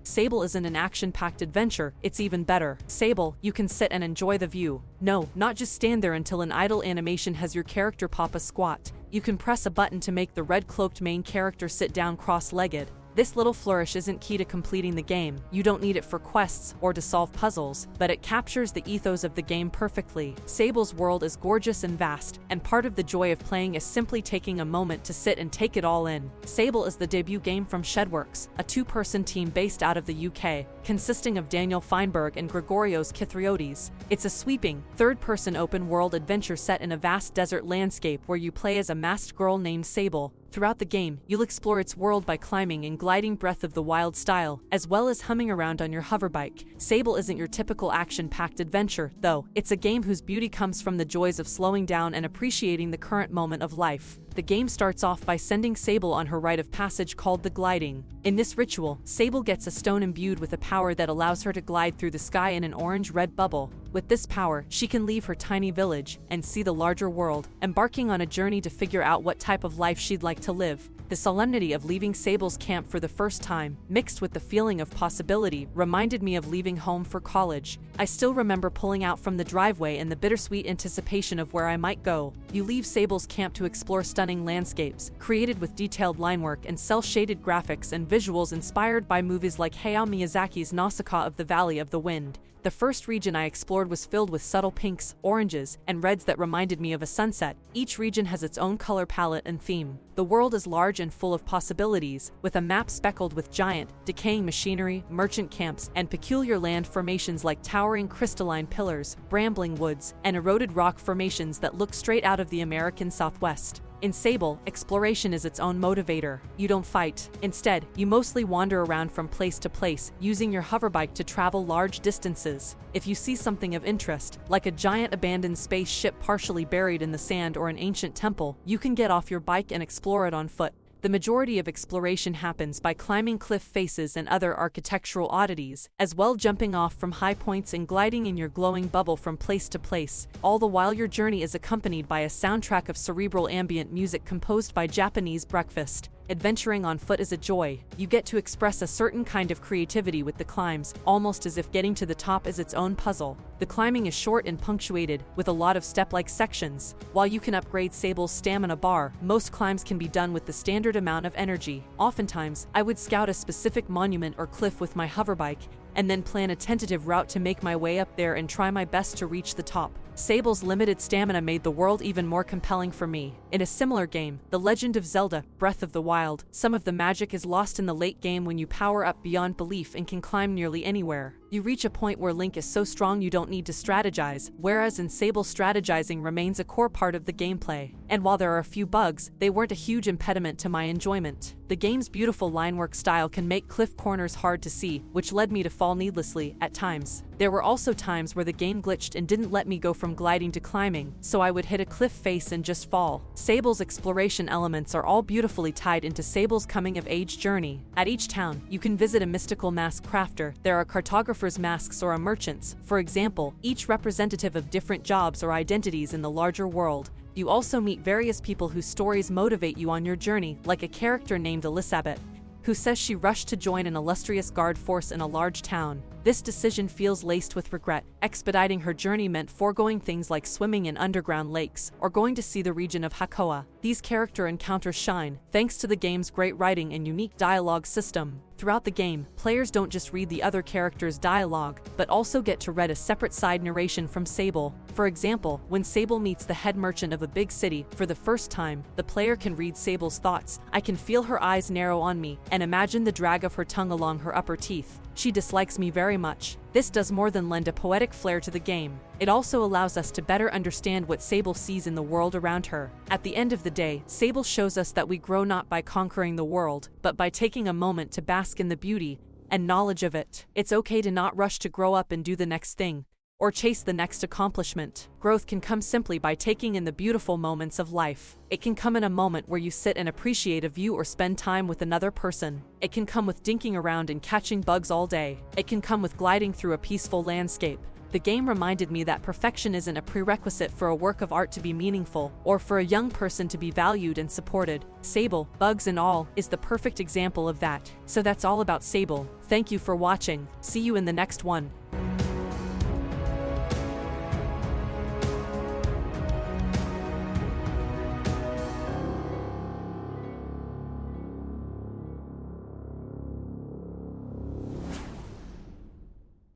Sable isn't an action-packed adventure, it's even better. Sable, you can sit and enjoy the view. No, not just stand there until an idle animation has your character pop a squat. You can press a button to make the red-cloaked main character sit down cross-legged. This little flourish isn't key to completing the game. You don't need it for quests or to solve puzzles, but it captures the ethos of the game perfectly. Sable's world is gorgeous and vast, and part of the joy of playing is simply taking a moment to sit and take it all in. Sable is the debut game from Shedworks, a two-person team based out of the UK, consisting of Daniel Feinberg and Gregorios Kithriotis. It's a sweeping, third-person open-world adventure set in a vast desert landscape where you play as a masked girl named Sable. Throughout the game, you'll explore its world by climbing and gliding Breath of the Wild style, as well as humming around on your hoverbike. Sable isn't your typical action-packed adventure, though. It's a game whose beauty comes from the joys of slowing down and appreciating the current moment of life. The game starts off by sending Sable on her rite of passage called the gliding. In this ritual, Sable gets a stone imbued with a power that allows her to glide through the sky in an orange-red bubble. With this power, she can leave her tiny village and see the larger world, embarking on a journey to figure out what type of life she'd like to live. The solemnity of leaving Sable's camp for the first time, mixed with the feeling of possibility, reminded me of leaving home for college. I still remember pulling out from the driveway in the bittersweet anticipation of where I might go. You leave Sable's camp to explore stunning landscapes, created with detailed linework and cel-shaded graphics and visuals inspired by movies like Hayao Miyazaki's Nausicaa of the Valley of the Wind. The first region I explored was filled with subtle pinks, oranges, and reds that reminded me of a sunset. Each region has its own color palette and theme. The world is large and full of possibilities, with a map speckled with giant, decaying machinery, merchant camps, and peculiar land formations like towering crystalline pillars, brambling woods, and eroded rock formations that look straight out of the American Southwest. In Sable, exploration is its own motivator. You don't fight. Instead, you mostly wander around from place to place, using your hoverbike to travel large distances. If you see something of interest, like a giant abandoned spaceship partially buried in the sand or an ancient temple, you can get off your bike and explore it on foot. The majority of exploration happens by climbing cliff faces and other architectural oddities, as well jumping off from high points and gliding in your glowing bubble from place to place, all the while your journey is accompanied by a soundtrack of cerebral ambient music composed by Japanese Breakfast. Adventuring on foot is a joy. You get to express a certain kind of creativity with the climbs, almost as if getting to the top is its own puzzle. The climbing is short and punctuated, with a lot of step-like sections. While you can upgrade Sable's stamina bar, most climbs can be done with the standard amount of energy. Oftentimes, I would scout a specific monument or cliff with my hoverbike, and then plan a tentative route to make my way up there and try my best to reach the top. Sable's limited stamina made the world even more compelling for me. In a similar game, The Legend of Zelda: Breath of the Wild, some of the magic is lost in the late game when you power up beyond belief and can climb nearly anywhere. You reach a point where Link is so strong you don't need to strategize, whereas in Sable strategizing remains a core part of the gameplay. And while there are a few bugs, they weren't a huge impediment to my enjoyment. The game's beautiful linework style can make cliff corners hard to see, which led me to fall needlessly at times. There were also times where the game glitched and didn't let me go from gliding to climbing, so I would hit a cliff face and just fall. Sable's exploration elements are all beautifully tied into Sable's coming-of-age journey. At each town, you can visit a mystical mask crafter. There are cartographer's masks or a merchant's, for example, each representative of different jobs or identities in the larger world. You also meet various people whose stories motivate you on your journey, like a character named Elizabeth, who says she rushed to join an illustrious guard force in a large town. This decision feels laced with regret. Expediting her journey meant foregoing things like swimming in underground lakes or going to see the region of Hakoa. These character encounters shine, thanks to the game's great writing and unique dialogue system. Throughout the game, players don't just read the other characters' dialogue, but also get to read a separate side narration from Sable. For example, when Sable meets the head merchant of a big city for the first time, the player can read Sable's thoughts. I can feel her eyes narrow on me and imagine the drag of her tongue along her upper teeth. She dislikes me very much. This does more than lend a poetic flair to the game. It also allows us to better understand what Sable sees in the world around her. At the end of the day, Sable shows us that we grow not by conquering the world, but by taking a moment to bask in the beauty and knowledge of it. It's okay to not rush to grow up and do the next thing, or chase the next accomplishment. Growth can come simply by taking in the beautiful moments of life. It can come in a moment where you sit and appreciate a view or spend time with another person. It can come with dinking around and catching bugs all day. It can come with gliding through a peaceful landscape. The game reminded me that perfection isn't a prerequisite for a work of art to be meaningful, or for a young person to be valued and supported. Sable, bugs and all, is the perfect example of that. So that's all about Sable. Thank you for watching. See you in the next one.